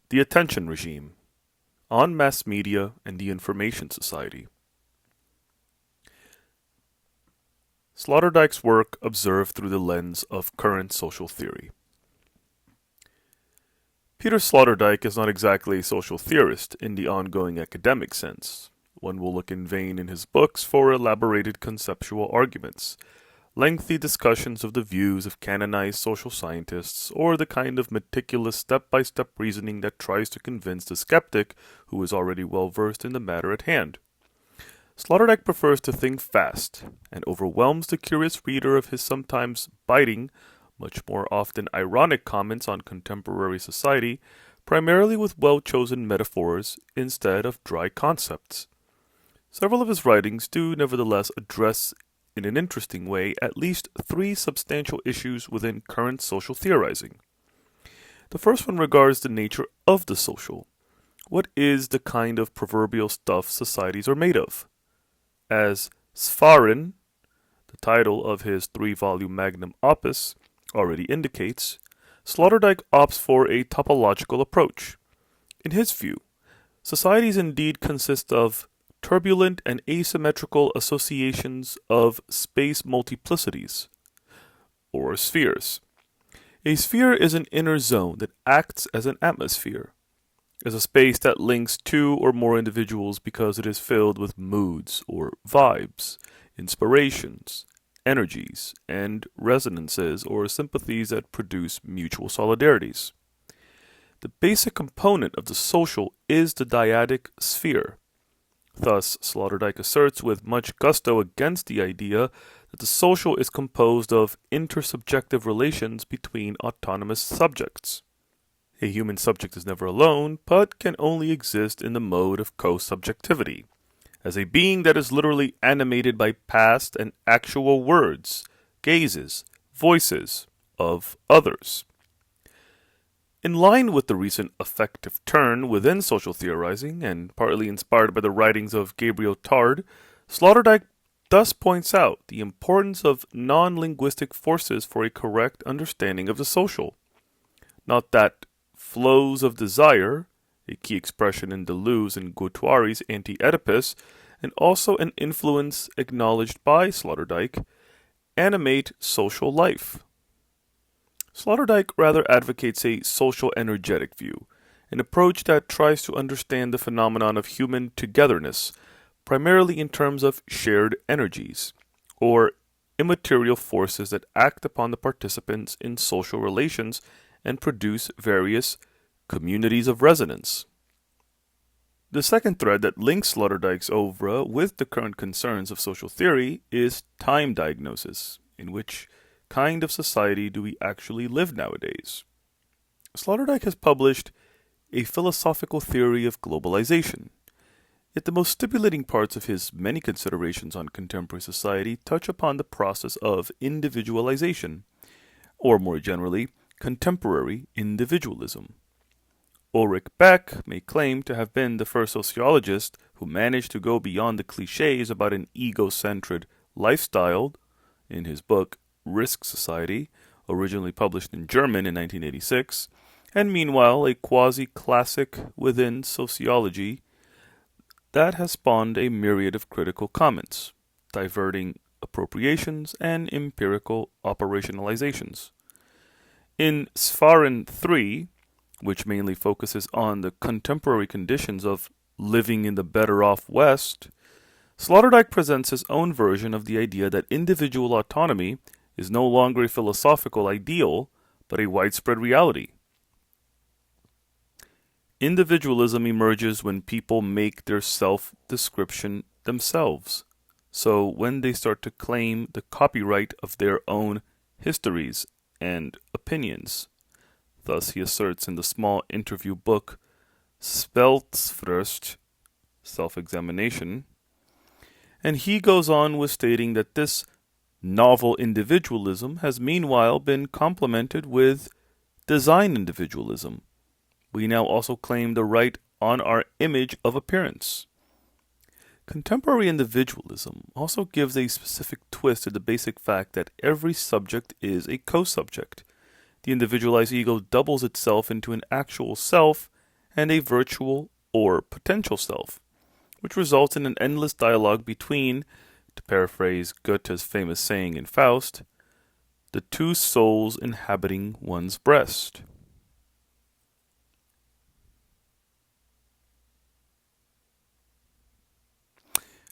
The Attention Regime, on Mass Media and the Information Society. Sloterdijk's work observed through the lens of current social theory. Peter Sloterdijk is not exactly a social theorist in the ongoing academic sense. One will look in vain in his books for elaborated conceptual arguments, lengthy discussions of the views of canonized social scientists, or the kind of meticulous step-by-step reasoning that tries to convince the skeptic who is already well versed in the matter at hand. Sloterdijk prefers to think fast, and overwhelms the curious reader of his sometimes biting, much more often ironic comments on contemporary society, primarily with well-chosen metaphors instead of dry concepts. Several of his writings do nevertheless address in an interesting way at least three substantial issues within current social theorizing. The first one regards the nature of the social. What is the kind of proverbial stuff societies are made of? As Spharin, the title of his 3-volume magnum opus, already indicates, Sloterdijk opts for a topological approach. In his view, societies indeed consist of turbulent and asymmetrical associations of space multiplicities, or spheres. A sphere is an inner zone that acts as an atmosphere, as a space that links two or more individuals because it is filled with moods or vibes, inspirations, energies, and resonances or sympathies that produce mutual solidarities. The basic component of the social is the dyadic sphere. Thus, Sloterdijk asserts with much gusto against the idea that the social is composed of intersubjective relations between autonomous subjects. A human subject is never alone, but can only exist in the mode of co-subjectivity, as a being that is literally animated by past and actual words, gazes, voices of others. In line with the recent affective turn within social theorizing, and partly inspired by the writings of Gabriel Tarde, Sloterdijk thus points out the importance of non-linguistic forces for a correct understanding of the social. Not that flows of desire, a key expression in Deleuze and Guattari's Anti-Oedipus, and also an influence acknowledged by Sloterdijk, animate social life. Sloterdijk rather advocates a social energetic view, an approach that tries to understand the phenomenon of human togetherness, primarily in terms of shared energies, or immaterial forces that act upon the participants in social relations and produce various communities of resonance. The second thread that links Sloterdijk's oeuvre with the current concerns of social theory is time diagnosis, in which kind of society do we actually live nowadays? Sloterdijk has published A Philosophical Theory of Globalization, yet the most stimulating parts of his many considerations on contemporary society touch upon the process of individualization, or more generally, contemporary individualism. Ulrich Beck may claim to have been the first sociologist who managed to go beyond the cliches about an ego-centered lifestyle in his book Risk Society, originally published in German in 1986, and meanwhile a quasi-classic within sociology that has spawned a myriad of critical comments, diverting appropriations and empirical operationalizations. In Spharin 3, which mainly focuses on the contemporary conditions of living in the better-off West, Sloterdijk presents his own version of the idea that individual autonomy is no longer a philosophical ideal, but a widespread reality. Individualism emerges when people make their self-description themselves. So when they start to claim the copyright of their own histories and opinions. Thus he asserts in the small interview book Speltfrust, Self-Examination, and he goes on with stating that this novel individualism has meanwhile been complemented with design individualism. We now also claim the right on our image of appearance. Contemporary individualism also gives a specific twist to the basic fact that every subject is a co-subject. The individualized ego doubles itself into an actual self and a virtual or potential self, which results in an endless dialogue between, to paraphrase Goethe's famous saying in Faust, the two souls inhabiting one's breast.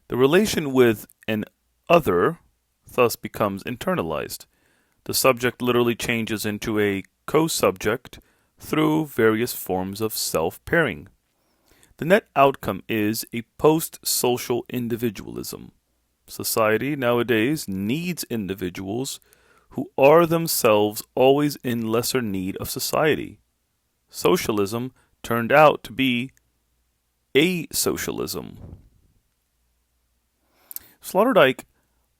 The relation with an other thus becomes internalized. The subject literally changes into a co-subject through various forms of self-pairing. The net outcome is a post-social individualism. Society nowadays needs individuals who are themselves always in lesser need of society. Socialism turned out to be asocialism. Sloterdijk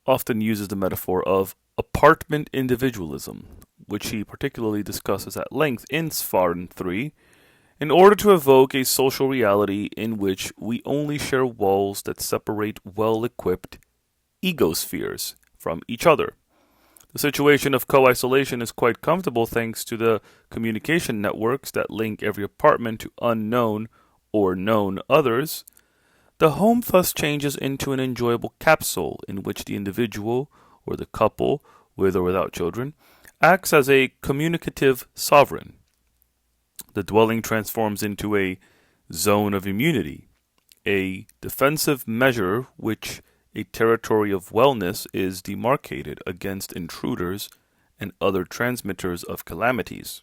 often uses the metaphor of apartment individualism, which he particularly discusses at length in Spherological 3, in order to evoke a social reality in which we only share walls that separate well-equipped egospheres from each other. The situation of co-isolation is quite comfortable thanks to the communication networks that link every apartment to unknown or known others. The home thus changes into an enjoyable capsule in which the individual, or the couple, with or without children, acts as a communicative sovereign. The dwelling transforms into a zone of immunity, a defensive measure which a territory of wellness is demarcated against intruders and other transmitters of calamities.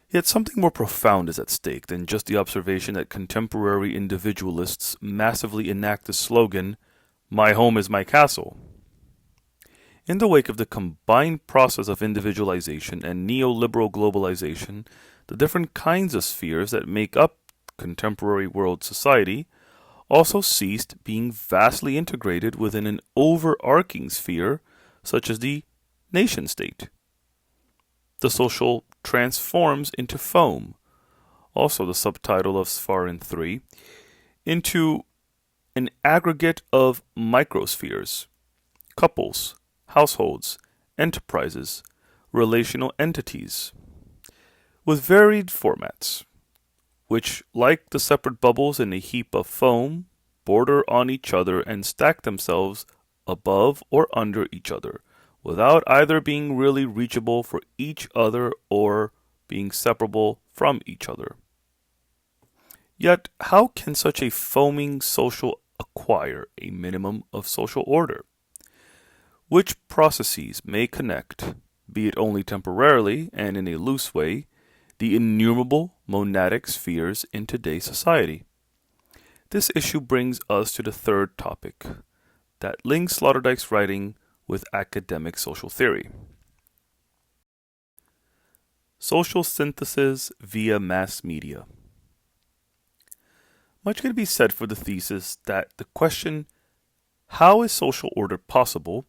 Yet something more profound is at stake than just the observation that contemporary individualists massively enact the slogan, "My home is my castle." In the wake of the combined process of individualization and neoliberal globalization, the different kinds of spheres that make up contemporary world society also ceased being vastly integrated within an overarching sphere such as the nation-state. The social transforms into foam, also the subtitle of Spherological 3, into an aggregate of microspheres, couples, households, enterprises, relational entities, with varied formats, which, like the separate bubbles in a heap of foam, border on each other and stack themselves above or under each other, without either being really reachable for each other or being separable from each other. Yet, how can such a foaming social acquire a minimum of social order? Which processes may connect, be it only temporarily and in a loose way, the innumerable monadic spheres in today's society? This issue brings us to the third topic that links Sloterdijk's writing with academic social theory. Social synthesis via mass media. Much can be said for the thesis that the question, how is social order possible,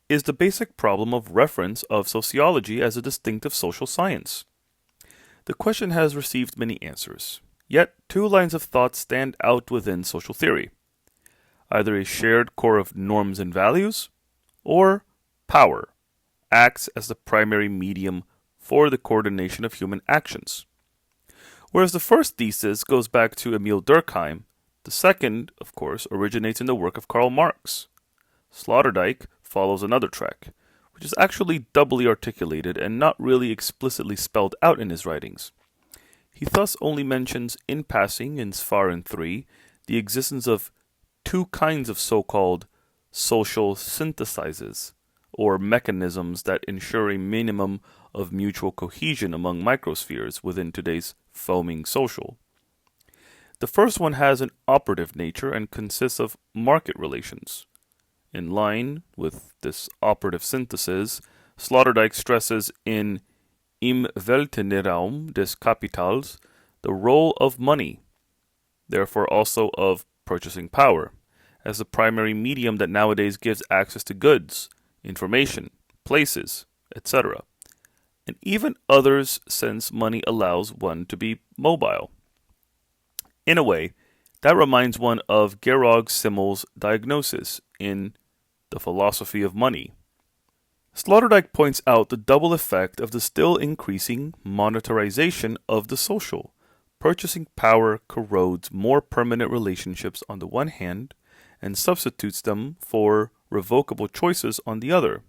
is the basic problem of reference of sociology as a distinctive social science. The question has received many answers, yet two lines of thought stand out within social theory. Either a shared core of norms and values, or power acts as the primary medium for the coordination of human actions. Whereas the first thesis goes back to Emile Durkheim, the second, of course, originates in the work of Karl Marx. Sloterdijk follows another track, which is actually doubly articulated and not really explicitly spelled out in his writings. He thus only mentions in passing in Spherological 3 the existence of two kinds of so-called social synthesizes, or mechanisms that ensure a minimum of mutual cohesion among microspheres within today's foaming social. The first one has an operative nature and consists of market relations. In line with this operative synthesis, Sloterdijk stresses in Im Weltenraum des Kapitals the role of money, therefore also of purchasing power, as the primary medium that nowadays gives access to goods, information, places, etc., and even others, since money allows one to be mobile. In a way, that reminds one of Georg Simmel's diagnosis in The Philosophy of Money. Sloterdijk points out the double effect of the still increasing monetarization of the social. Purchasing power corrodes more permanent relationships on the one hand and substitutes them for revocable choices on the other.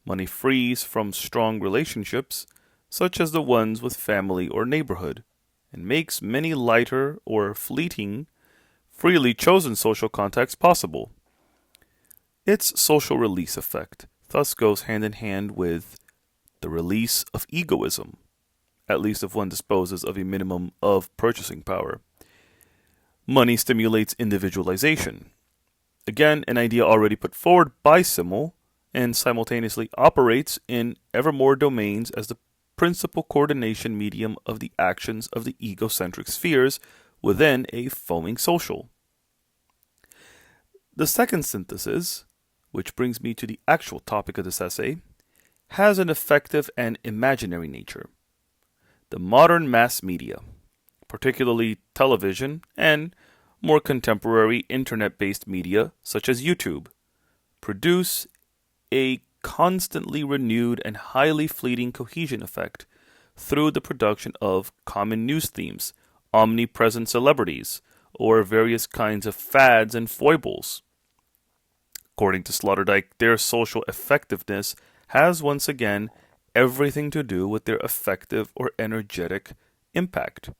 Money frees from strong relationships, such as the ones with family or neighborhood, and makes many lighter or fleeting, freely chosen social contacts possible. Its social release effect thus goes hand in hand with the release of egoism, at least if one disposes of a minimum of purchasing power. Money stimulates individualization. Again, an idea already put forward by Simmel, and simultaneously operates in ever more domains as the principal coordination medium of the actions of the egocentric spheres within a foaming social. The second synthesis, which brings me to the actual topic of this essay, has an effective and imaginary nature. The modern mass media, particularly television and more contemporary internet-based media such as YouTube, produce a constantly renewed and highly fleeting cohesion effect through the production of common news themes, omnipresent celebrities, or various kinds of fads and foibles. According to Sloterdijk, their social effectiveness has once again everything to do with their effective or energetic impact.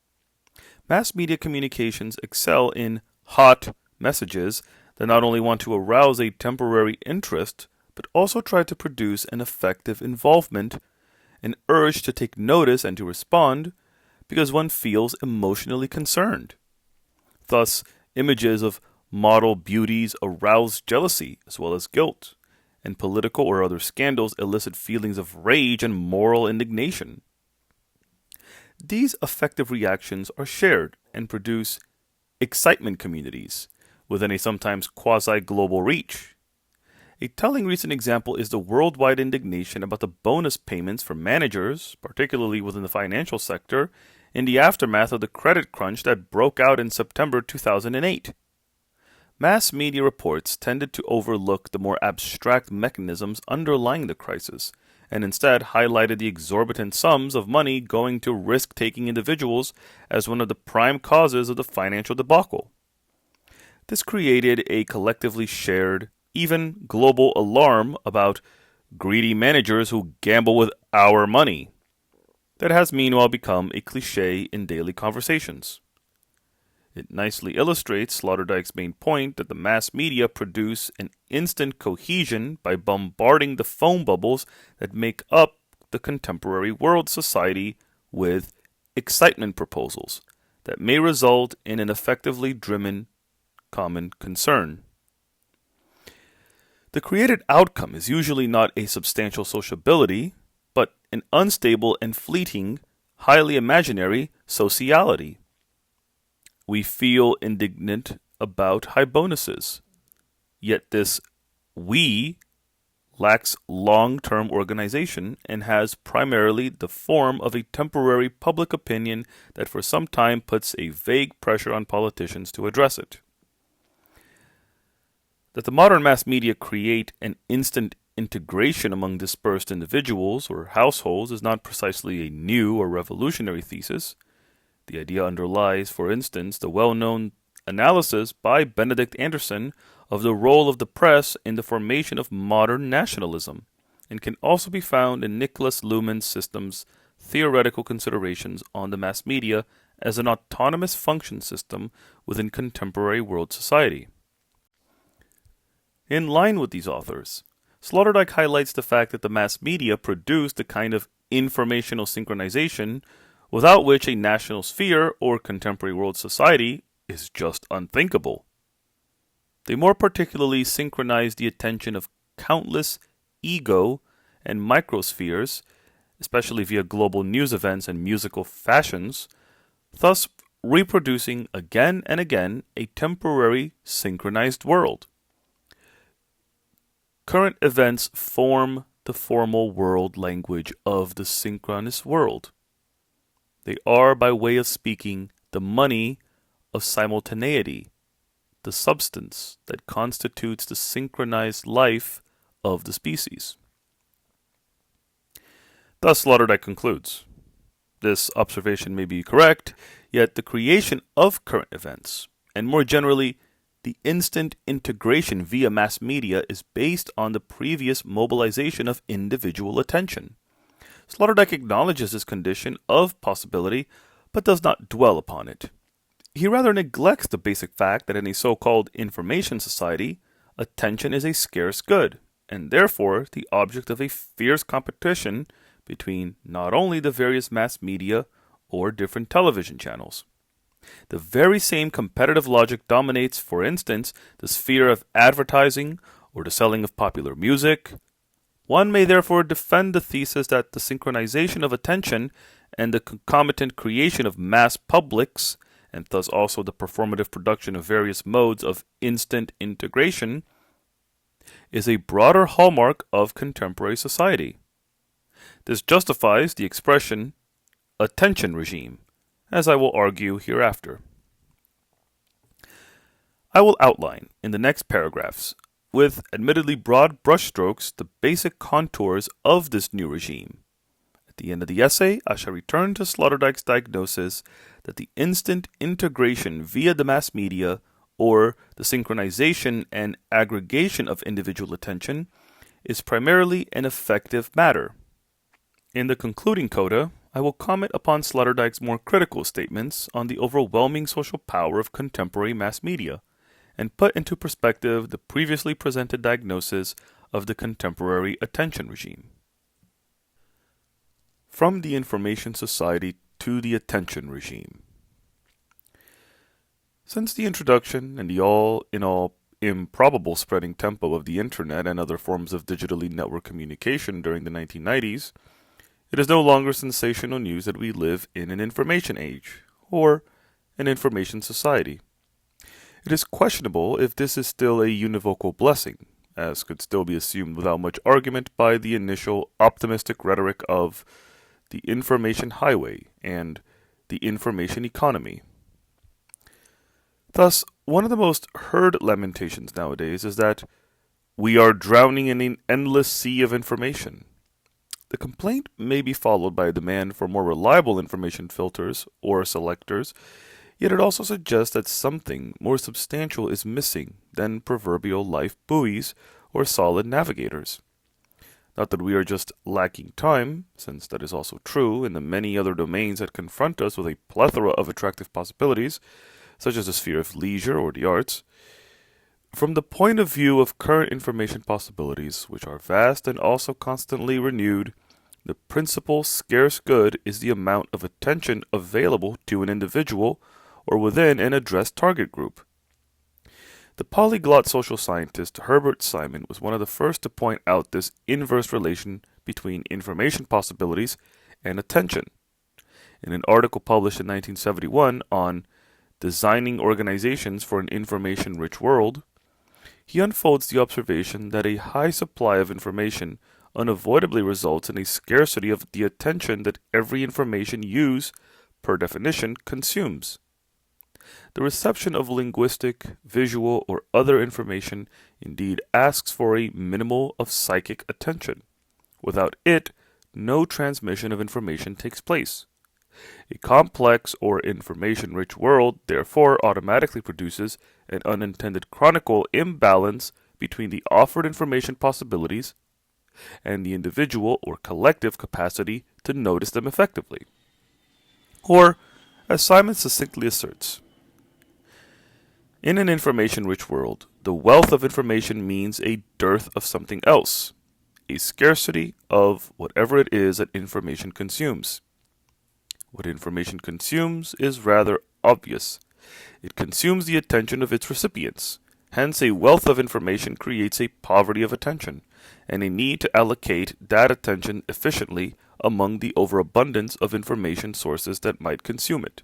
Mass media communications excel in hot messages that not only want to arouse a temporary interest, but also try to produce an effective involvement, an urge to take notice and to respond, because one feels emotionally concerned. Thus, images of model beauties arouse jealousy as well as guilt, and political or other scandals elicit feelings of rage and moral indignation. These affective reactions are shared and produce excitement communities within a sometimes quasi-global reach. A telling recent example is the worldwide indignation about the bonus payments for managers, particularly within the financial sector, in the aftermath of the credit crunch that broke out in September 2008. Mass media reports tended to overlook the more abstract mechanisms underlying the crisis, and instead highlighted the exorbitant sums of money going to risk-taking individuals as one of the prime causes of the financial debacle. This created a collectively shared, even global alarm about greedy managers who gamble with our money, that has meanwhile become a cliché in daily conversations. It nicely illustrates Sloterdijk's main point that the mass media produce an instant cohesion by bombarding the foam bubbles that make up the contemporary world society with excitement proposals that may result in an effectively driven common concern. The created outcome is usually not a substantial sociability, but an unstable and fleeting, highly imaginary sociality. We feel indignant about high bonuses, yet this we lacks long-term organization and has primarily the form of a temporary public opinion that for some time puts a vague pressure on politicians to address it. That the modern mass media create an instant integration among dispersed individuals or households is not precisely a new or revolutionary thesis. The idea underlies, for instance, the well-known analysis by Benedict Anderson of the role of the press in the formation of modern nationalism, and can also be found in Nicholas Luhmann's system's theoretical considerations on the mass media as an autonomous function system within contemporary world society. In line with these authors, Sloterdijk highlights the fact that the mass media produced a kind of informational synchronization without which a national sphere or contemporary world society is just unthinkable. They more particularly synchronize the attention of countless ego and microspheres, especially via global news events and musical fashions, thus reproducing again and again a temporary synchronized world. Current events form the formal world language of the synchronous world. They are, by way of speaking, the money of simultaneity, the substance that constitutes the synchronized life of the species. Thus, Sloterdijk concludes, this observation may be correct, yet the creation of current events, and more generally, the instant integration via mass media is based on the previous mobilization of individual attention. Sloterdijk acknowledges this condition of possibility, but does not dwell upon it. He rather neglects the basic fact that in a so-called information society, attention is a scarce good, and therefore the object of a fierce competition between not only the various mass media or different television channels. The very same competitive logic dominates, for instance, the sphere of advertising or the selling of popular music. One may therefore defend the thesis that the synchronization of attention and the concomitant creation of mass publics, and thus also the performative production of various modes of instant integration, is a broader hallmark of contemporary society. This justifies the expression attention regime, as I will argue hereafter. I will outline in the next paragraphs, with admittedly broad brushstrokes, the basic contours of this new regime. At the end of the essay, I shall return to Sloterdijk's diagnosis that the instant integration via the mass media, or the synchronization and aggregation of individual attention, is primarily an effective matter. In the concluding coda, I will comment upon Sloterdijk's more critical statements on the overwhelming social power of contemporary mass media, and put into perspective the previously presented diagnosis of the contemporary attention regime. From the information society to the attention regime. Since the introduction and the all-in-all improbable spreading tempo of the internet and other forms of digitally networked communication during the 1990s, it is no longer sensational news that we live in an information age, or an information society. It is questionable if this is still a univocal blessing, as could still be assumed without much argument by the initial optimistic rhetoric of the information highway and the information economy. Thus, one of the most heard lamentations nowadays is that we are drowning in an endless sea of information. The complaint may be followed by a demand for more reliable information filters or selectors, yet it also suggests that something more substantial is missing than proverbial life buoys or solid navigators. Not that we are just lacking time, since that is also true in the many other domains that confront us with a plethora of attractive possibilities, such as the sphere of leisure or the arts. From the point of view of current information possibilities, which are vast and also constantly renewed, the principal scarce good is the amount of attention available to an individual or within an addressed target group. The polyglot social scientist Herbert Simon was one of the first to point out this inverse relation between information possibilities and attention. In an article published in 1971 on Designing Organizations for an Information-Rich World, he unfolds the observation that a high supply of information unavoidably results in a scarcity of the attention that every information use, per definition, consumes. The reception of linguistic, visual, or other information indeed asks for a minimal of psychic attention. Without it, no transmission of information takes place. A complex or information-rich world, therefore, automatically produces an unintended chronicle imbalance between the offered information possibilities and the individual or collective capacity to notice them effectively. Or, as Simon succinctly asserts, in an information-rich world, the wealth of information means a dearth of something else, a scarcity of whatever it is that information consumes. What information consumes is rather obvious. It consumes the attention of its recipients. Hence, a wealth of information creates a poverty of attention, and a need to allocate that attention efficiently among the overabundance of information sources that might consume it.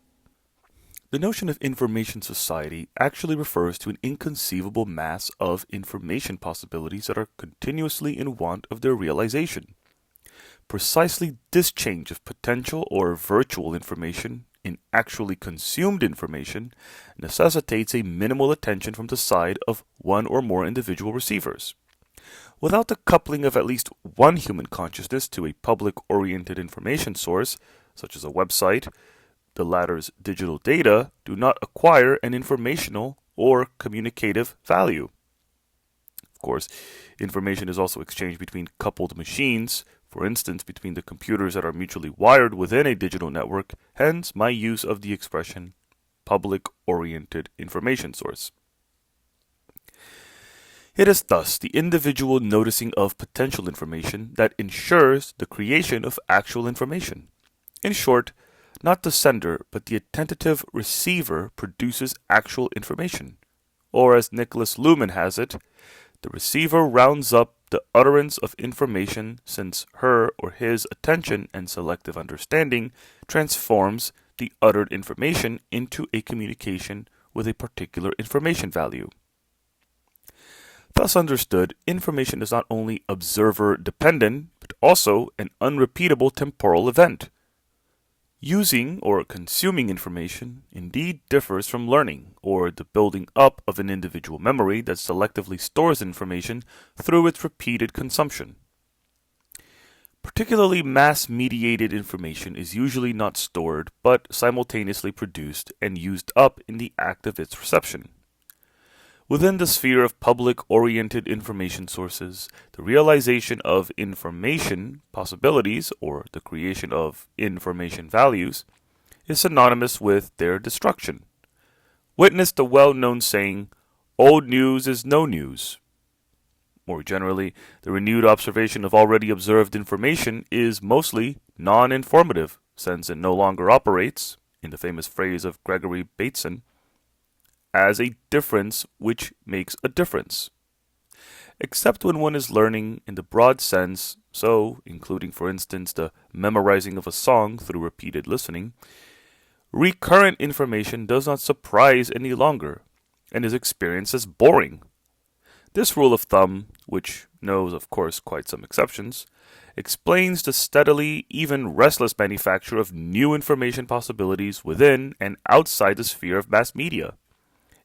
The notion of information society actually refers to an inconceivable mass of information possibilities that are continuously in want of their realization. Precisely this change of potential or virtual information in actually consumed information necessitates a minimal attention from the side of one or more individual receivers. Without the coupling of at least one human consciousness to a public-oriented information source, such as a website, the latter's digital data do not acquire an informational or communicative value. Of course, information is also exchanged between coupled machines, for instance, between the computers that are mutually wired within a digital network, hence my use of the expression public-oriented information source. It is thus the individual noticing of potential information that ensures the creation of actual information. In short, not the sender, but the attentive receiver produces actual information. Or as Nicholas Luhmann has it, the receiver rounds up the utterance of information since her or his attention and selective understanding transforms the uttered information into a communication with a particular information value. Thus understood, information is not only observer-dependent, but also an unrepeatable temporal event. Using or consuming information indeed differs from learning, or the building up of an individual memory that selectively stores information through its repeated consumption. Particularly mass-mediated information is usually not stored, but simultaneously produced and used up in the act of its reception. Within the sphere of public-oriented information sources, the realization of information possibilities, or the creation of information values, is synonymous with their destruction. Witness the well-known saying, "Old news is no news." More generally, the renewed observation of already observed information is mostly non-informative, since it no longer operates, in the famous phrase of Gregory Bateson, as a difference which makes a difference. Except when one is learning in the broad sense, so, including for instance the memorizing of a song through repeated listening, recurrent information does not surprise any longer, and is experienced as boring. This rule of thumb, which knows of course quite some exceptions, explains the steadily, even restless manufacture of new information possibilities within and outside the sphere of mass media.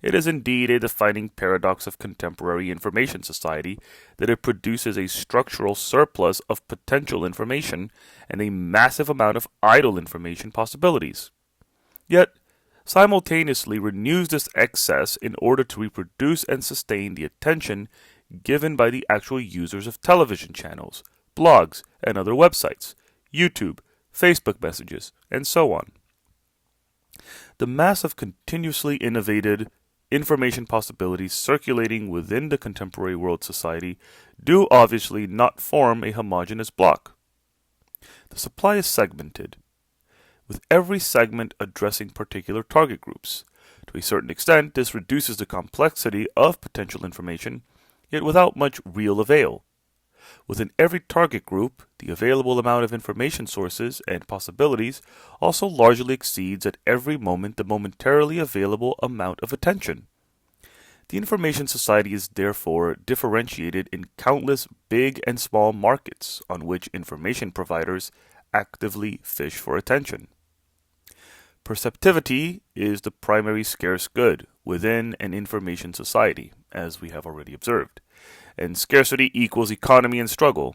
It is indeed a defining paradox of contemporary information society that it produces a structural surplus of potential information and a massive amount of idle information possibilities. Yet, simultaneously renews this excess in order to reproduce and sustain the attention given by the actual users of television channels, blogs, and other websites, YouTube, Facebook messages, and so on. The mass of continuously innovated information possibilities circulating within the contemporary world society do obviously not form a homogeneous block. The supply is segmented, with every segment addressing particular target groups. To a certain extent, this reduces the complexity of potential information, yet without much real avail. Within every target group, the available amount of information sources and possibilities also largely exceeds at every moment the momentarily available amount of attention. The information society is therefore differentiated in countless big and small markets on which information providers actively fish for attention. Perceptivity is the primary scarce good within an information society, as we have already observed, and scarcity equals economy and struggle.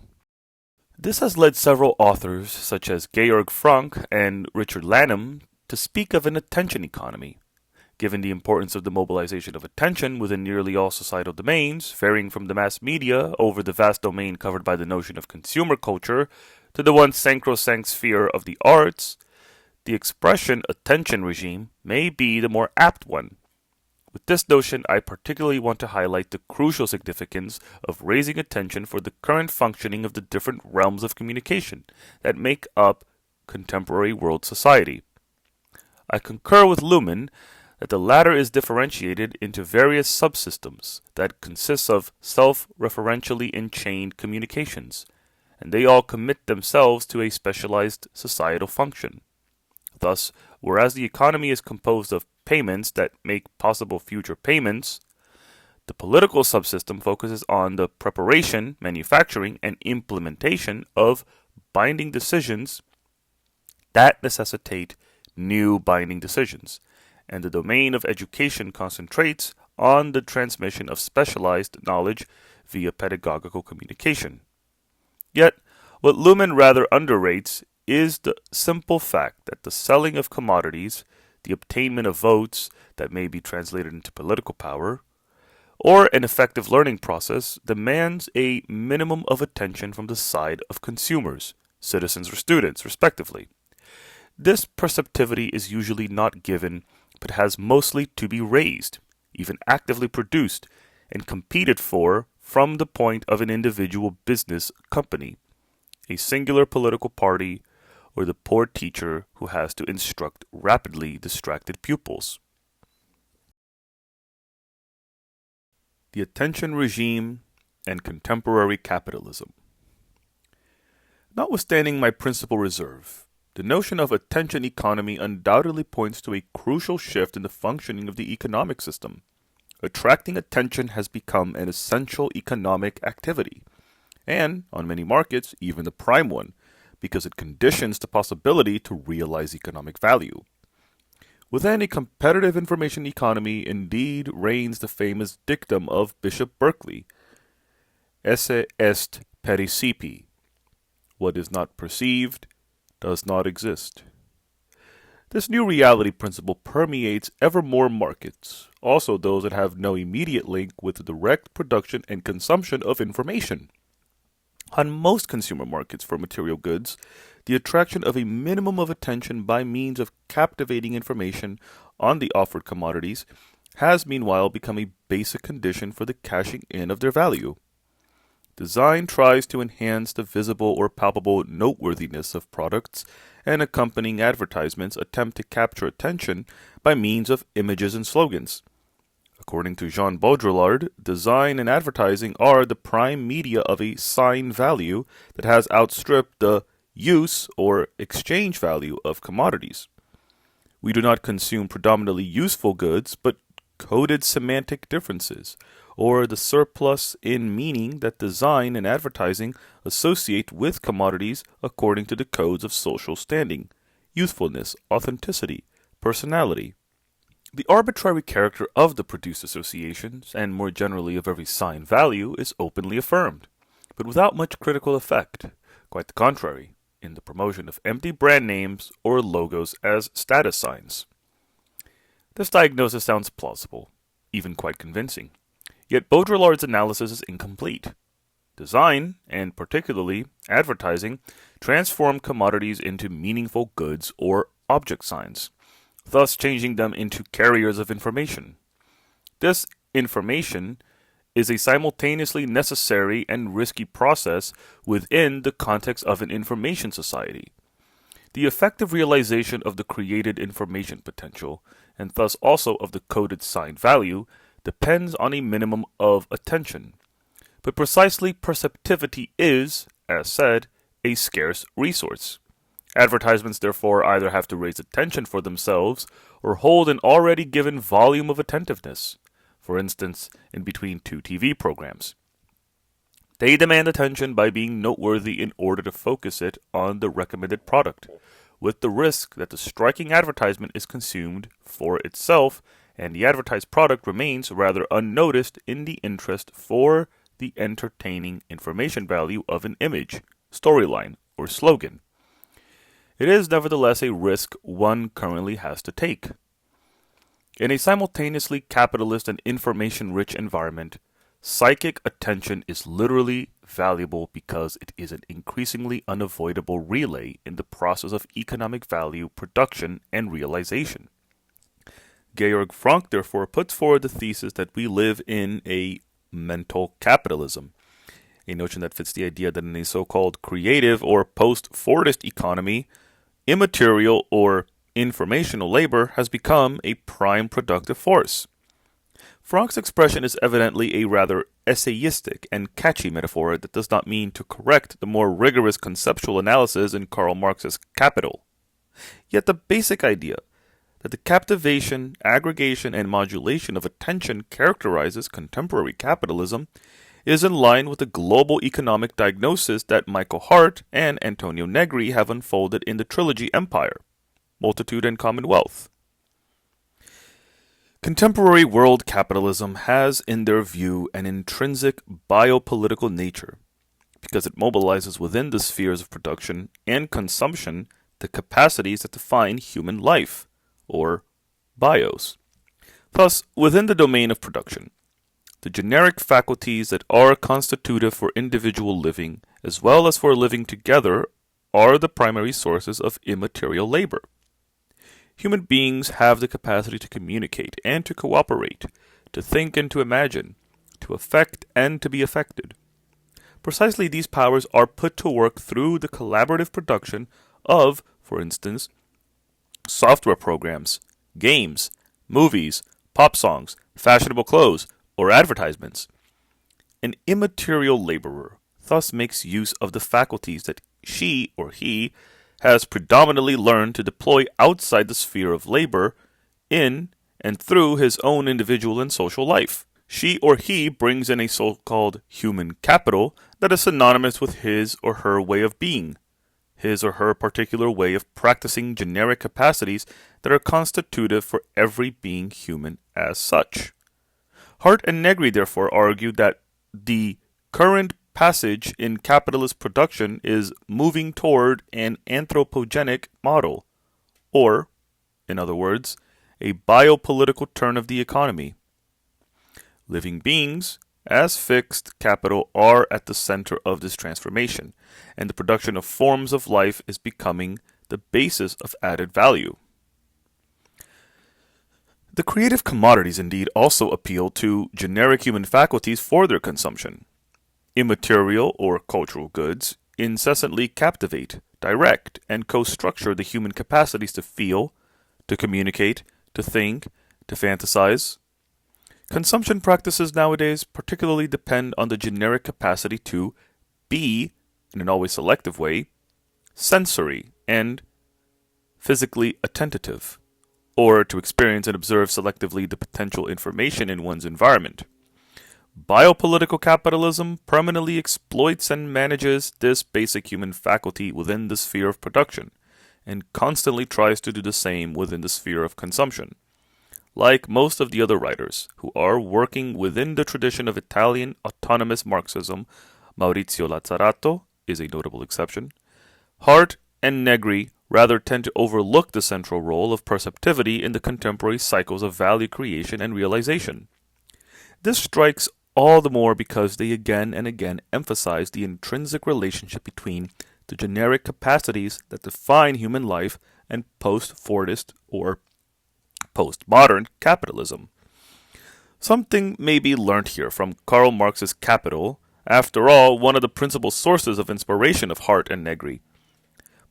This has led several authors, such as Georg Frank and Richard Laermans, to speak of an attention economy. Given the importance of the mobilization of attention within nearly all societal domains, varying from the mass media over the vast domain covered by the notion of consumer culture to the once sacrosanct sphere of the arts, the expression attention regime may be the more apt one. With this notion, I particularly want to highlight the crucial significance of raising attention for the current functioning of the different realms of communication that make up contemporary world society. I concur with Luhmann that the latter is differentiated into various subsystems that consist of self-referentially enchained communications, and they all commit themselves to a specialized societal function. Thus, whereas the economy is composed of payments that make possible future payments, the political subsystem focuses on the preparation, manufacturing, and implementation of binding decisions that necessitate new binding decisions, and the domain of education concentrates on the transmission of specialized knowledge via pedagogical communication. Yet, what Luhmann rather underrates is the simple fact that the selling of commodities, the obtainment of votes that may be translated into political power, or an effective learning process demands a minimum of attention from the side of consumers, citizens or students, respectively. This perceptivity is usually not given, but has mostly to be raised, even actively produced, and competed for from the point of an individual business company, a singular political party, or the poor teacher who has to instruct rapidly distracted pupils. The attention regime and contemporary capitalism. Notwithstanding my principal reserve, the notion of attention economy undoubtedly points to a crucial shift in the functioning of the economic system. Attracting attention has become an essential economic activity, and, on many markets, even the prime one, because it conditions the possibility to realize economic value. Within a competitive information economy, indeed reigns the famous dictum of Bishop Berkeley, esse est percipi. What is not perceived does not exist. This new reality principle permeates ever more markets, also those that have no immediate link with the direct production and consumption of information. On most consumer markets for material goods, the attraction of a minimum of attention by means of captivating information on the offered commodities has meanwhile become a basic condition for the cashing in of their value. Design tries to enhance the visible or palpable noteworthiness of products, and accompanying advertisements attempt to capture attention by means of images and slogans. According to Jean Baudrillard, design and advertising are the prime media of a sign value that has outstripped the use or exchange value of commodities. We do not consume predominantly useful goods, but coded semantic differences, or the surplus in meaning that design and advertising associate with commodities according to the codes of social standing, youthfulness, authenticity, personality. The arbitrary character of the produced associations, and more generally of every sign value, is openly affirmed, but without much critical effect. Quite the contrary, in the promotion of empty brand names or logos as status signs. This diagnosis sounds plausible, even quite convincing. Yet Baudrillard's analysis is incomplete. Design, and particularly advertising, transform commodities into meaningful goods or object signs, thus changing them into carriers of information. This information is a simultaneously necessary and risky process within the context of an information society. The effective realization of the created information potential, and thus also of the coded sign value, depends on a minimum of attention. But precisely perceptivity is, as said, a scarce resource. Advertisements therefore either have to raise attention for themselves or hold an already given volume of attentiveness, for instance, in between two TV programs. They demand attention by being noteworthy in order to focus it on the recommended product, with the risk that the striking advertisement is consumed for itself and the advertised product remains rather unnoticed in the interest for the entertaining information value of an image, storyline, or slogan. It is nevertheless a risk one currently has to take. In a simultaneously capitalist and information-rich environment, psychic attention is literally valuable because it is an increasingly unavoidable relay in the process of economic value production and realization. Georg Frank therefore puts forward the thesis that we live in a mental capitalism, a notion that fits the idea that in a so-called creative or post-Fordist economy, immaterial or informational labor has become a prime productive force. Frank's expression is evidently a rather essayistic and catchy metaphor that does not mean to correct the more rigorous conceptual analysis in Karl Marx's Capital. Yet the basic idea that the captivation, aggregation, and modulation of attention characterizes contemporary capitalism is in line with the global economic diagnosis that Michael Hart and Antonio Negri have unfolded in the trilogy Empire, Multitude and Commonwealth. Contemporary world capitalism has, in their view, an intrinsic biopolitical nature because it mobilizes within the spheres of production and consumption the capacities that define human life, or bios. Thus, within the domain of production, the generic faculties that are constitutive for individual living as well as for living together are the primary sources of immaterial labor. Human beings have the capacity to communicate and to cooperate, to think and to imagine, to affect and to be affected. Precisely these powers are put to work through the collaborative production of, for instance, software programs, games, movies, pop songs, fashionable clothes, or advertisements. An immaterial laborer thus makes use of the faculties that she or he has predominantly learned to deploy outside the sphere of labor in and through his own individual and social life. She or he brings in a so-called human capital that is synonymous with his or her way of being, his or her particular way of practicing generic capacities that are constitutive for every being human as such. Hart and Negri therefore argue that the current passage in capitalist production is moving toward an anthropogenic model, or, in other words, a biopolitical turn of the economy. Living beings, as fixed capital, are at the center of this transformation, and the production of forms of life is becoming the basis of added value. The creative commodities indeed also appeal to generic human faculties for their consumption. Immaterial or cultural goods incessantly captivate, direct, and co-structure the human capacities to feel, to communicate, to think, to fantasize. Consumption practices nowadays particularly depend on the generic capacity to be, in an always selective way, sensory and physically attentive, or to experience and observe selectively the potential information in one's environment. Biopolitical capitalism permanently exploits and manages this basic human faculty within the sphere of production, and constantly tries to do the same within the sphere of consumption. Like most of the other writers who are working within the tradition of Italian autonomous Marxism, Maurizio Lazzarato is a notable exception, Hart and Negri rather tend to overlook the central role of perceptivity in the contemporary cycles of value creation and realization. This strikes all the more because they again and again emphasize the intrinsic relationship between the generic capacities that define human life and post-Fordist or postmodern capitalism. Something may be learnt here from Karl Marx's Capital, after all, one of the principal sources of inspiration of Hart and Negri.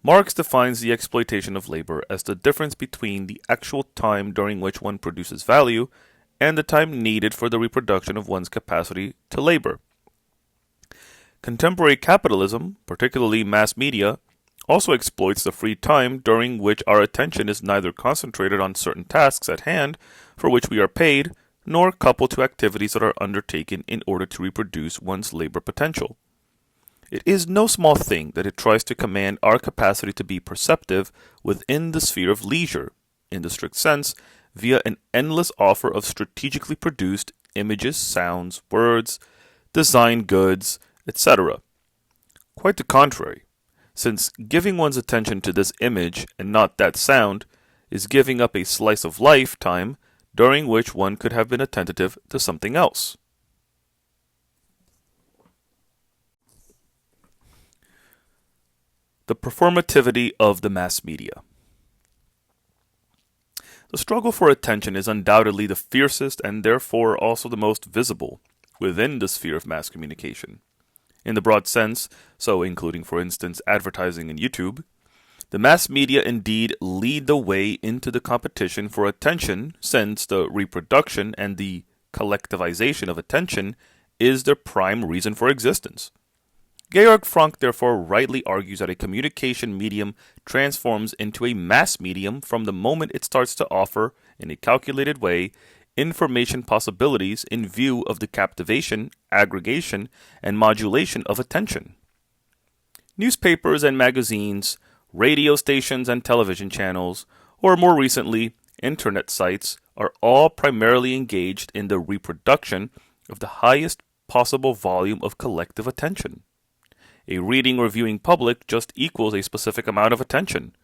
Marx defines the exploitation of labor as the difference between the actual time during which one produces value and the time needed for the reproduction of one's capacity to labor. Contemporary capitalism, particularly mass media, also exploits the free time during which our attention is neither concentrated on certain tasks at hand for which we are paid, nor coupled to activities that are undertaken in order to reproduce one's labor potential. It is no small thing that it tries to command our capacity to be perceptive within the sphere of leisure, in the strict sense, via an endless offer of strategically produced images, sounds, words, design goods, etc. Quite the contrary, since giving one's attention to this image and not that sound is giving up a slice of lifetime during which one could have been attentive to something else. The performativity of the mass media. The struggle for attention is undoubtedly the fiercest and therefore also the most visible within the sphere of mass communication. In the broad sense, so including for instance advertising and YouTube, the mass media indeed lead the way into the competition for attention, since the reproduction and the collectivization of attention is their prime reason for existence. Georg Frank therefore rightly argues that a communication medium transforms into a mass medium from the moment it starts to offer, in a calculated way, information possibilities in view of the captivation, aggregation, and modulation of attention. Newspapers and magazines, radio stations and television channels, or more recently, internet sites, are all primarily engaged in the reproduction of the highest possible volume of collective attention. A reading or viewing public just equals a specific amount of attention,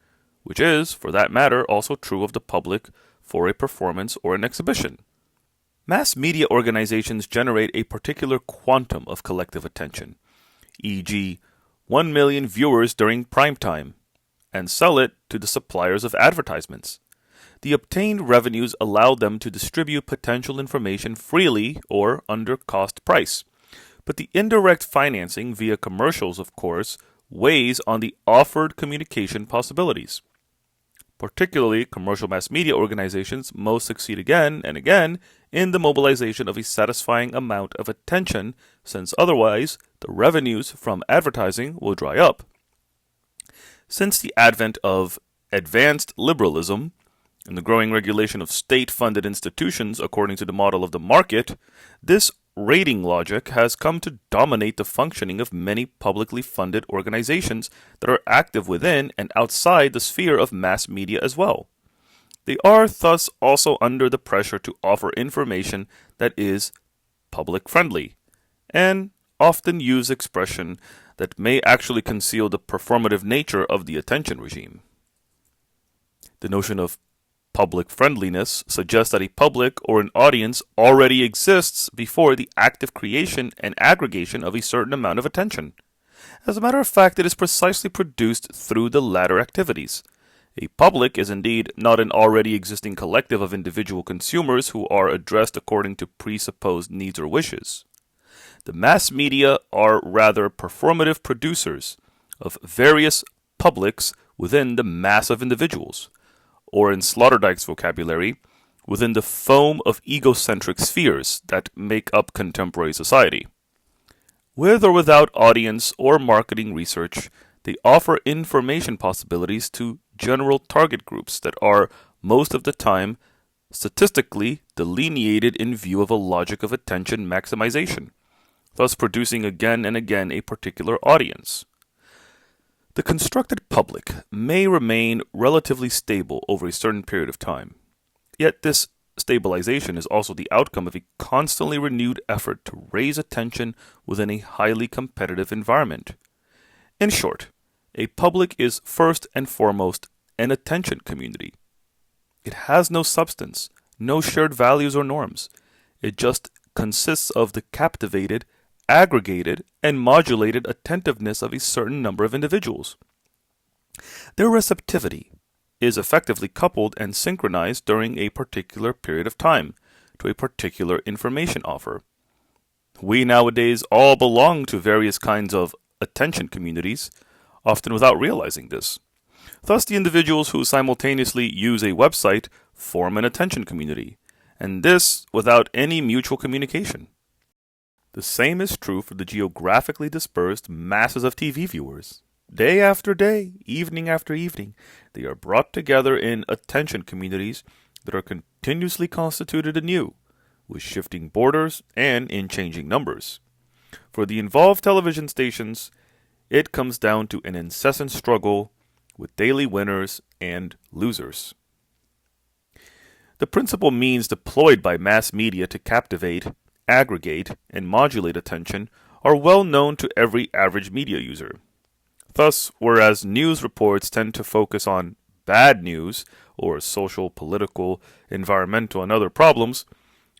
which is, for that matter, also true of the public for a performance or an exhibition. Mass media organizations generate a particular quantum of collective attention, e.g., 1 million viewers during prime time, and sell it to the suppliers of advertisements. The obtained revenues allow them to distribute potential information freely or under cost price. But the indirect financing via commercials, of course, weighs on the offered communication possibilities. Particularly, commercial mass media organizations most succeed again and again in the mobilization of a satisfying amount of attention, since otherwise the revenues from advertising will dry up. Since the advent of advanced liberalism and the growing regulation of state-funded institutions according to the model of the market, this rating logic has come to dominate the functioning of many publicly funded organizations that are active within and outside the sphere of mass media as well. They are thus also under the pressure to offer information that is public-friendly, and often use expression that may actually conceal the performative nature of the attention regime. The notion of public friendliness suggests that a public or an audience already exists before the active creation and aggregation of a certain amount of attention. As a matter of fact, it is precisely produced through the latter activities. A public is indeed not an already existing collective of individual consumers who are addressed according to presupposed needs or wishes. The mass media are rather performative producers of various publics within the mass of individuals, or in Sloterdijk's vocabulary, within the foam of egocentric spheres that make up contemporary society. With or without audience or marketing research, they offer information possibilities to general target groups that are, most of the time, statistically delineated in view of a logic of attention maximization, thus producing again and again a particular audience. The constructed public may remain relatively stable over a certain period of time, yet this stabilization is also the outcome of a constantly renewed effort to raise attention within a highly competitive environment. In short, a public is first and foremost an attention community. It has no substance, no shared values or norms. It just consists of the captivated, aggregated, and modulated attentiveness of a certain number of individuals. Their receptivity is effectively coupled and synchronized during a particular period of time to a particular information offer. We nowadays all belong to various kinds of attention communities, often without realizing this. Thus, the individuals who simultaneously use a website form an attention community, and this without any mutual communication. The same is true for the geographically dispersed masses of TV viewers. Day after day, evening after evening, they are brought together in attention communities that are continuously constituted anew, with shifting borders and in changing numbers. For the involved television stations, it comes down to an incessant struggle with daily winners and losers. The principal means deployed by mass media to captivate, aggregate, and modulate attention are well known to every average media user. Thus, whereas news reports tend to focus on bad news or social, political, environmental, and other problems,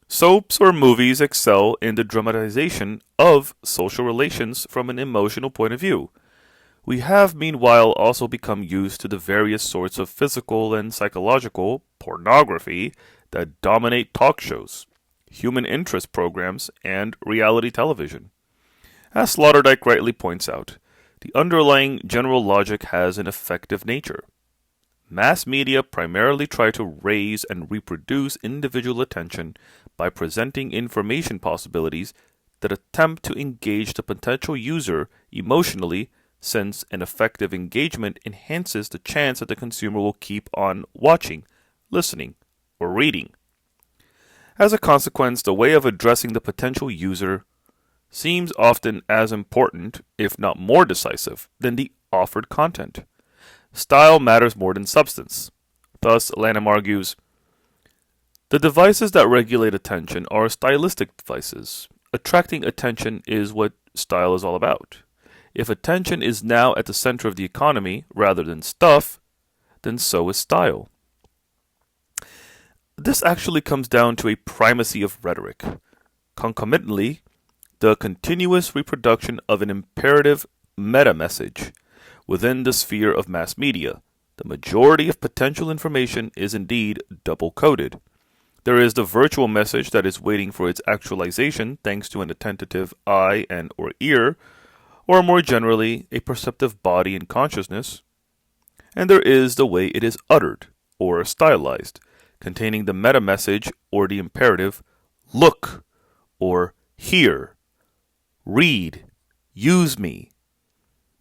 soaps or movies excel in the dramatization of social relations from an emotional point of view. We have meanwhile also become used to the various sorts of physical and psychological pornography that dominate talk shows, human interest programs, and reality television. As Sloterdijk rightly points out, the underlying general logic has an effective nature. Mass media primarily try to raise and reproduce individual attention by presenting information possibilities that attempt to engage the potential user emotionally, since an effective engagement enhances the chance that the consumer will keep on watching, listening, or reading. As a consequence, the way of addressing the potential user seems often as important, if not more decisive, than the offered content. Style matters more than substance. Thus, Laermans argues, The devices that regulate attention are stylistic devices. Attracting attention is what style is all about. If attention is now at the center of the economy rather than stuff, then so is style. This actually comes down to a primacy of rhetoric. Concomitantly, the continuous reproduction of an imperative meta-message within the sphere of mass media. The majority of potential information is indeed double-coded. There is the virtual message that is waiting for its actualization thanks to an attentive eye and or ear, or more generally, a perceptive body and consciousness. And there is the way it is uttered, or stylized, containing the meta-message or the imperative, look, or hear, read, use me.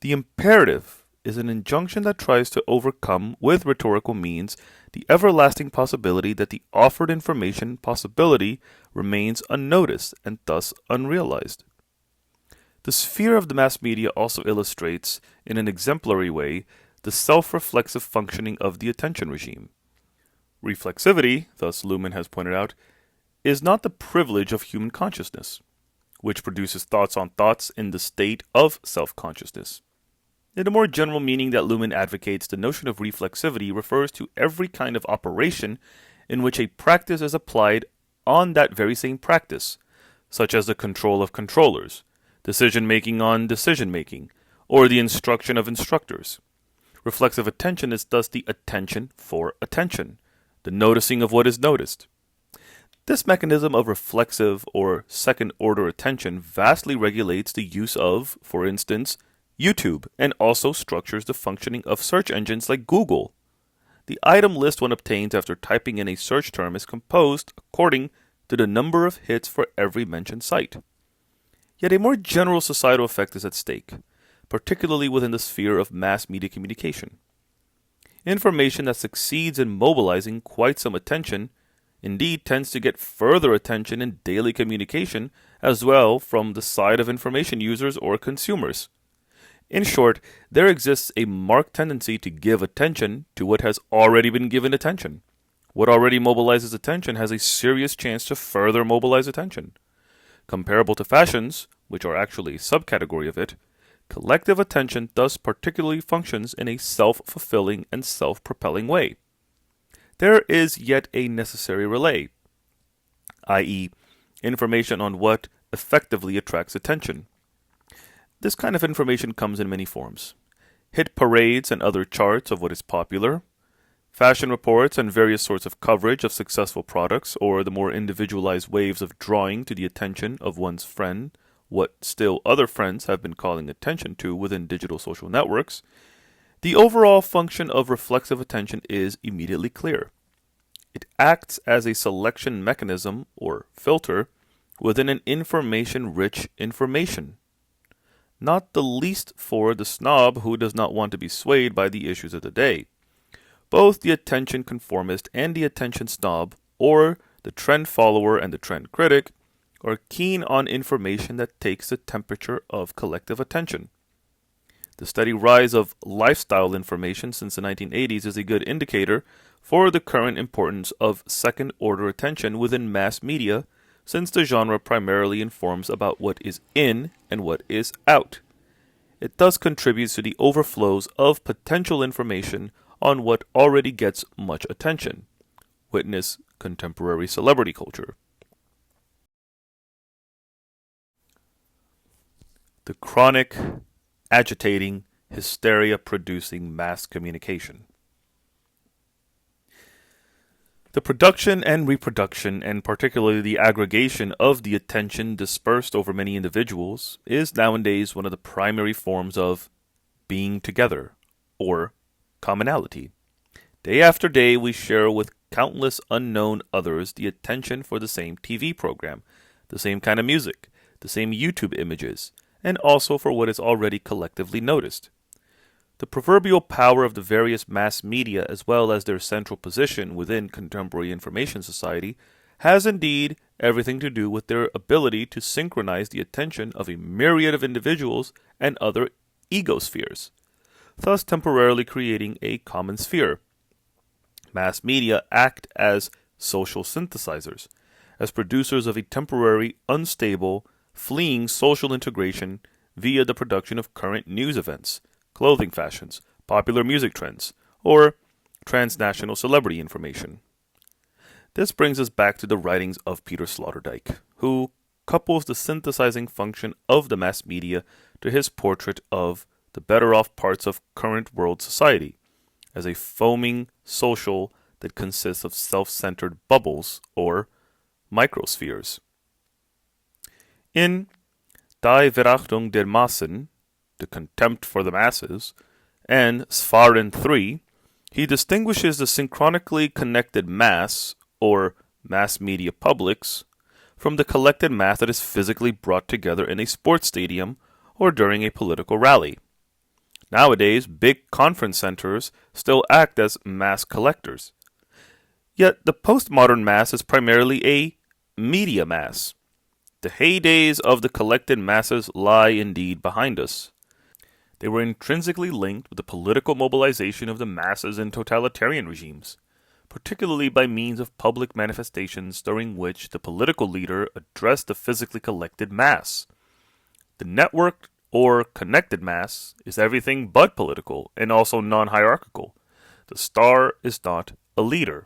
The imperative is an injunction that tries to overcome, with rhetorical means, the everlasting possibility that the offered information possibility remains unnoticed and thus unrealized. The sphere of the mass media also illustrates, in an exemplary way, the self-reflexive functioning of the attention regime. Reflexivity, thus Luhmann has pointed out, is not the privilege of human consciousness, which produces thoughts on thoughts in the state of self-consciousness. In a more general meaning that Luhmann advocates, the notion of reflexivity refers to every kind of operation in which a practice is applied on that very same practice, such as the control of controllers, decision-making on decision-making, or the instruction of instructors. Reflexive attention is thus the attention for attention, the noticing of what is noticed. This mechanism of reflexive or second-order attention vastly regulates the use of, for instance, YouTube, and also structures the functioning of search engines like Google. The item list one obtains after typing in a search term is composed according to the number of hits for every mentioned site. Yet a more general societal effect is at stake, particularly within the sphere of mass media communication. Information that succeeds in mobilizing quite some attention indeed tends to get further attention in daily communication as well from the side of information users or consumers. In short, there exists a marked tendency to give attention to what has already been given attention. What already mobilizes attention has a serious chance to further mobilize attention. Comparable to fashions, which are actually a subcategory of it, collective attention thus particularly functions in a self-fulfilling and self-propelling way. There is yet a necessary relay, i.e., information on what effectively attracts attention. This kind of information comes in many forms. Hit parades and other charts of what is popular, fashion reports and various sorts of coverage of successful products, or the more individualized waves of drawing to the attention of one's friend what still other friends have been calling attention to within digital social networks. The overall function of reflexive attention is immediately clear. It acts as a selection mechanism, or filter, within an information-rich information. Not the least for the snob who does not want to be swayed by the issues of the day. Both the attention conformist and the attention snob, or the trend follower and the trend critic, are keen on information that takes the temperature of collective attention. The steady rise of lifestyle information since the 1980s is a good indicator for the current importance of second-order attention within mass media, since the genre primarily informs about what is in and what is out. It thus contributes to the overflows of potential information on what already gets much attention. Witness contemporary celebrity culture. The chronic, agitating, hysteria-producing mass communication. The production and reproduction, and particularly the aggregation of the attention dispersed over many individuals, is nowadays one of the primary forms of being together, or commonality. Day after day, we share with countless unknown others the attention for the same TV program, the same kind of music, the same YouTube images, and also for what is already collectively noticed. The proverbial power of the various mass media, as well as their central position within contemporary information society, has indeed everything to do with their ability to synchronize the attention of a myriad of individuals and other egospheres, thus temporarily creating a common sphere. Mass media act as social synthesizers, as producers of a temporary, unstable, fleeing social integration via the production of current news events, clothing fashions, popular music trends, or transnational celebrity information. This brings us back to the writings of Peter Sloterdijk, who couples the synthesizing function of the mass media to his portrait of the better off parts of current world society as a foaming social that consists of self-centered bubbles or microspheres. In Die Verachtung der Massen, The Contempt for the Masses, and Sphären 3, he distinguishes the synchronically connected mass, or mass media publics, from the collected mass that is physically brought together in a sports stadium or during a political rally. Nowadays, big conference centers still act as mass collectors. Yet the postmodern mass is primarily a media mass. The heydays of the collected masses lie indeed behind us. They were intrinsically linked with the political mobilization of the masses in totalitarian regimes, particularly by means of public manifestations during which the political leader addressed the physically collected mass. The networked or connected mass is everything but political and also non-hierarchical. The star is not a leader.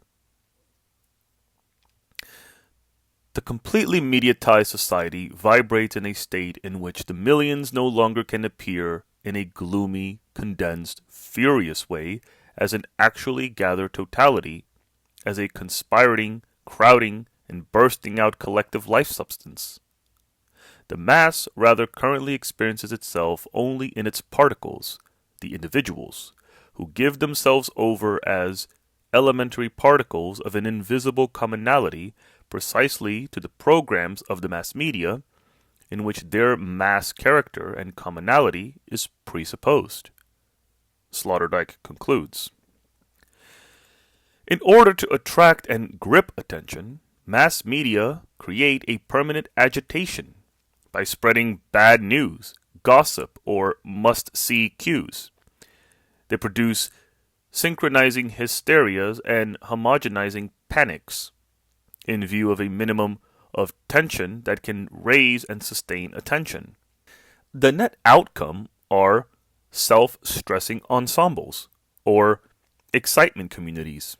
The completely mediatized society vibrates in a state in which the millions no longer can appear in a gloomy, condensed, furious way as an actually gathered totality, as a conspiring, crowding, and bursting out collective life substance. The mass rather currently experiences itself only in its particles, the individuals, who give themselves over as elementary particles of an invisible commonality precisely to the programs of the mass media, in which their mass character and commonality is presupposed. Sloterdijk concludes. In order to attract and grip attention, mass media create a permanent agitation by spreading bad news, gossip, or must-see cues. They produce synchronizing hysterias and homogenizing panics in view of a minimum of tension that can raise and sustain attention. The net outcome are self-stressing ensembles, or excitement communities.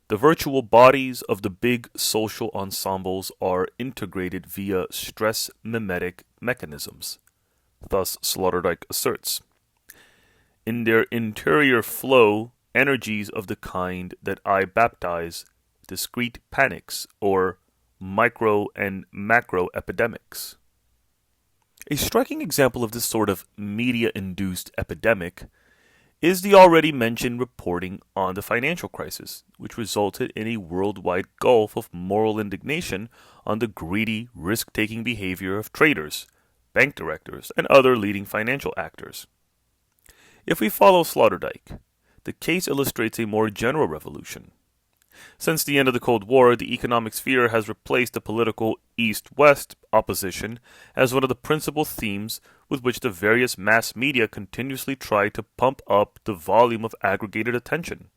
The virtual bodies of the big social ensembles are integrated via stress mimetic mechanisms, thus Sloterdijk asserts. In their interior flow energies of the kind that I baptize discrete panics or micro and macro epidemics. A striking example of this sort of media-induced epidemic is the already mentioned reporting on the financial crisis, which resulted in a worldwide gulf of moral indignation on the greedy, risk-taking behavior of traders, bank directors, and other leading financial actors. If we follow Sloterdijk, the case illustrates a more general revolution. Since the end of the Cold War, the economic sphere has replaced the political East-West opposition as one of the principal themes with which the various mass media continuously try to pump up the volume of aggregated attention.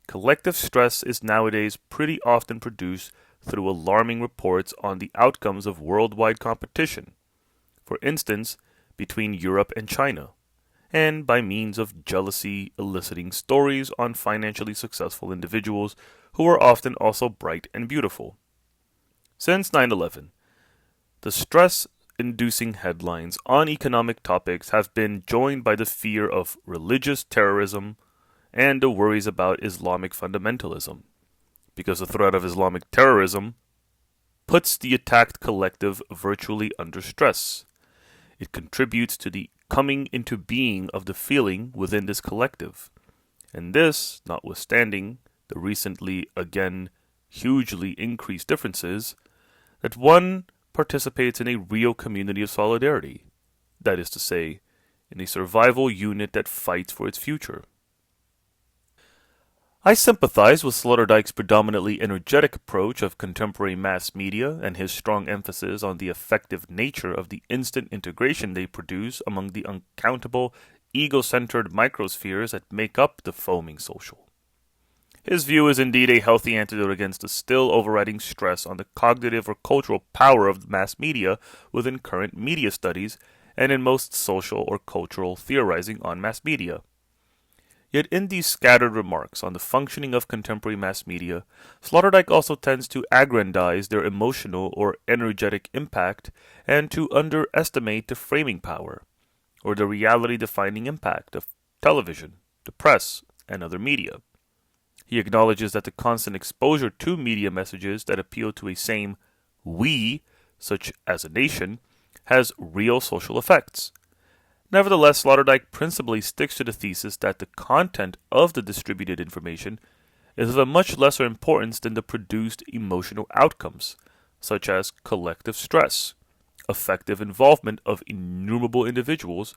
Collective stress is nowadays pretty often produced through alarming reports on the outcomes of worldwide competition, for instance, between Europe and China, and by means of jealousy eliciting stories on financially successful individuals who are often also bright and beautiful. Since 9/11, the stress-inducing headlines on economic topics have been joined by the fear of religious terrorism and the worries about Islamic fundamentalism, because the threat of Islamic terrorism puts the attacked collective virtually under stress. It contributes to the coming into being of the feeling within this collective, and this, notwithstanding the recently again hugely increased differences, that one participates in a real community of solidarity, that is to say, in a survival unit that fights for its future. I sympathize with Sloterdijk's predominantly energetic approach of contemporary mass media and his strong emphasis on the effective nature of the instant integration they produce among the uncountable, ego-centered microspheres that make up the foaming social. His view is indeed a healthy antidote against the still overriding stress on the cognitive or cultural power of the mass media within current media studies and in most social or cultural theorizing on mass media. Yet in these scattered remarks on the functioning of contemporary mass media, Sloterdijk also tends to aggrandize their emotional or energetic impact and to underestimate the framing power, or the reality-defining impact of television, the press, and other media. He acknowledges that the constant exposure to media messages that appeal to a same we, such as a nation, has real social effects. Nevertheless, Sloterdijk principally sticks to the thesis that the content of the distributed information is of a much lesser importance than the produced emotional outcomes, such as collective stress, effective involvement of innumerable individuals,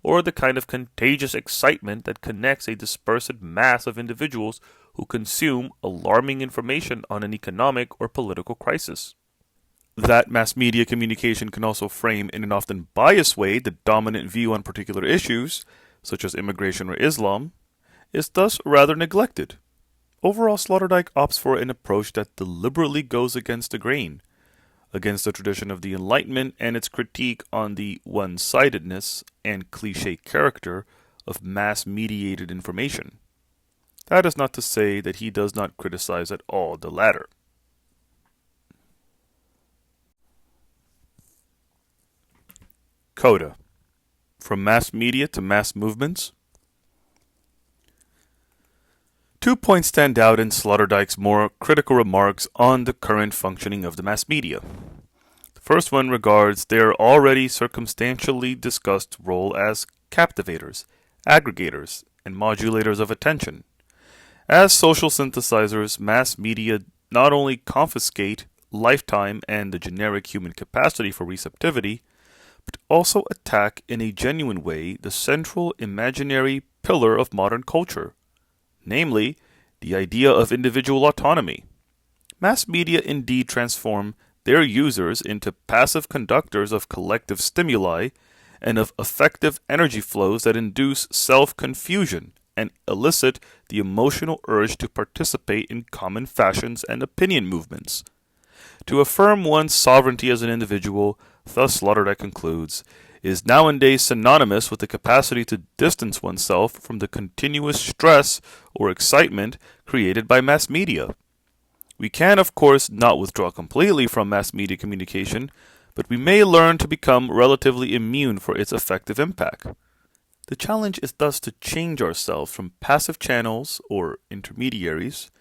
or the kind of contagious excitement that connects a dispersed mass of individuals who consume alarming information on an economic or political crisis. That mass media communication can also frame in an often biased way the dominant view on particular issues, such as immigration or Islam, is thus rather neglected. Overall, Sloterdijk opts for an approach that deliberately goes against the grain, against the tradition of the Enlightenment and its critique on the one-sidedness and cliché character of mass-mediated information. That is not to say that he does not criticize at all the latter. Coda. From mass media to mass movements. 2 points stand out in Sloterdijk's more critical remarks on the current functioning of the mass media. The first one regards their already circumstantially discussed role as captivators, aggregators, and modulators of attention. As social synthesizers, mass media not only confiscate lifetime and the generic human capacity for receptivity, but also attack in a genuine way the central imaginary pillar of modern culture, namely, the idea of individual autonomy. Mass media indeed transform their users into passive conductors of collective stimuli and of effective energy flows that induce self-confusion and elicit the emotional urge to participate in common fashions and opinion movements. To affirm one's sovereignty as an individual, thus Sloterdijk concludes, is nowadays synonymous with the capacity to distance oneself from the continuous stress or excitement created by mass media. We can, of course, not withdraw completely from mass media communication, but we may learn to become relatively immune for its effective impact. The challenge is thus to change ourselves from passive channels or intermediaries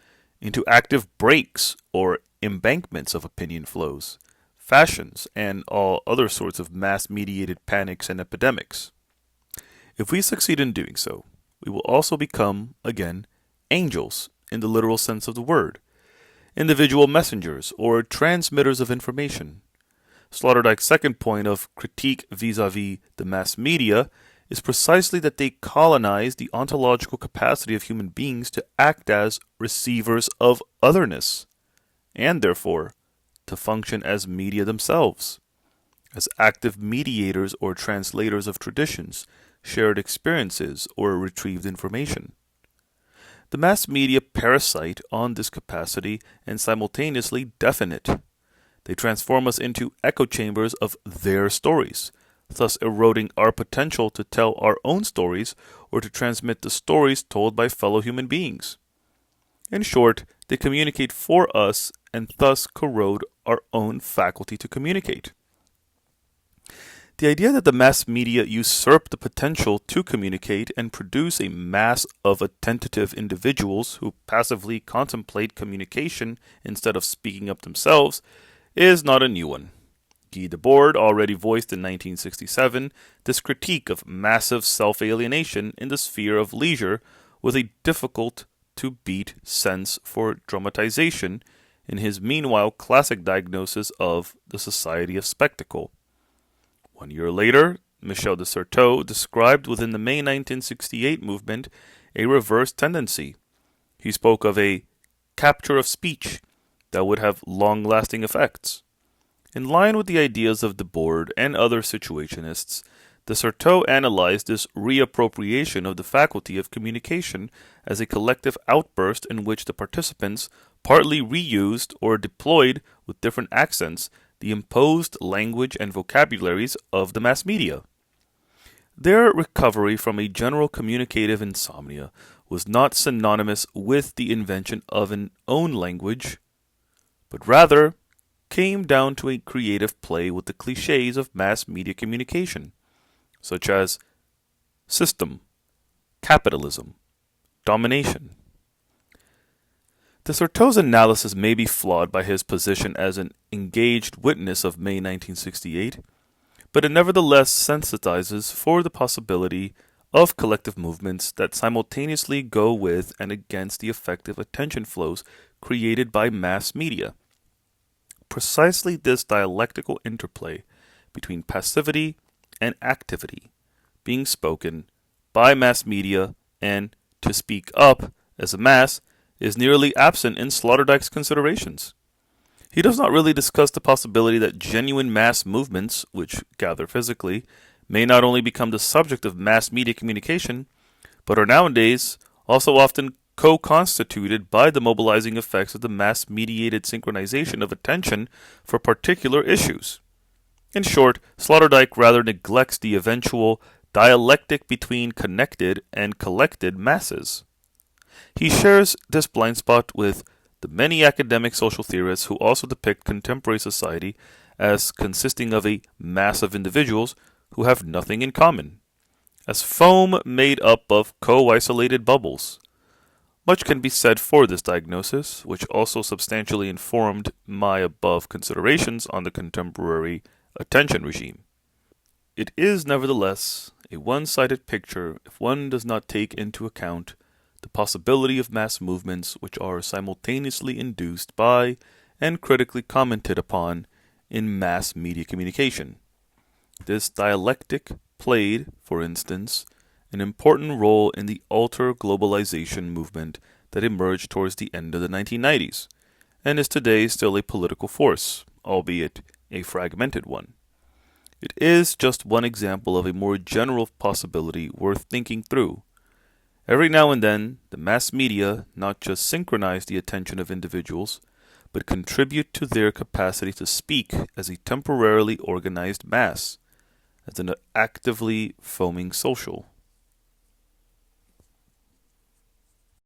into active breaks or embankments of opinion flows, fashions, and all other sorts of mass-mediated panics and epidemics. If we succeed in doing so, we will also become, again, angels in the literal sense of the word, individual messengers or transmitters of information. Sloterdijk's second point of critique vis-à-vis the mass media is precisely that they colonize the ontological capacity of human beings to act as receivers of otherness, and therefore to function as media themselves, as active mediators or translators of traditions, shared experiences, or retrieved information. The mass media parasite on this capacity and simultaneously deafen it. They transform us into echo chambers of their stories, thus eroding our potential to tell our own stories or to transmit the stories told by fellow human beings. In short, they communicate for us and thus corrode our own faculty to communicate. The idea that the mass media usurp the potential to communicate and produce a mass of attentive individuals who passively contemplate communication instead of speaking up themselves is not a new one. Guy Debord already voiced in 1967 this critique of massive self-alienation in the sphere of leisure with a difficult-to-beat sense for dramatization in his meanwhile classic diagnosis of the Society of Spectacle. 1 year later, Michel de Certeau described within the May 1968 movement a reverse tendency. He spoke of a capture of speech that would have long-lasting effects. In line with the ideas of Debord and other situationists, Desserteau analyzed this reappropriation of the faculty of communication as a collective outburst in which the participants partly reused or deployed with different accents the imposed language and vocabularies of the mass media. Their recovery from a general communicative insomnia was not synonymous with the invention of an own language, but rather came down to a creative play with the cliches of mass media communication, such as system, capitalism, domination. Desserteau's analysis may be flawed by his position as an engaged witness of May 1968, but it nevertheless sensitizes for the possibility of collective movements that simultaneously go with and against the effective attention flows created by mass media. Precisely this dialectical interplay between passivity and activity being spoken by mass media and to speak up as a mass is nearly absent in Sloterdijk's considerations. He does not really discuss the possibility that genuine mass movements, which gather physically, may not only become the subject of mass media communication, but are nowadays also often co-constituted by the mobilizing effects of the mass-mediated synchronization of attention for particular issues. In short, Sloterdijk rather neglects the eventual dialectic between connected and collected masses. He shares this blind spot with the many academic social theorists who also depict contemporary society as consisting of a mass of individuals who have nothing in common, as foam made up of co-isolated bubbles. Much can be said for this diagnosis, which also substantially informed my above considerations on the contemporary attention regime. It is nevertheless a one-sided picture if one does not take into account the possibility of mass movements which are simultaneously induced by and critically commented upon in mass media communication. This dialectic played, for instance, an important role in the ultra-globalization movement that emerged towards the end of the 1990s, and is today still a political force, albeit a fragmented one. It is just one example of a more general possibility worth thinking through. Every now and then, the mass media not just synchronize the attention of individuals, but contribute to their capacity to speak as a temporarily organized mass, as an actively foaming social.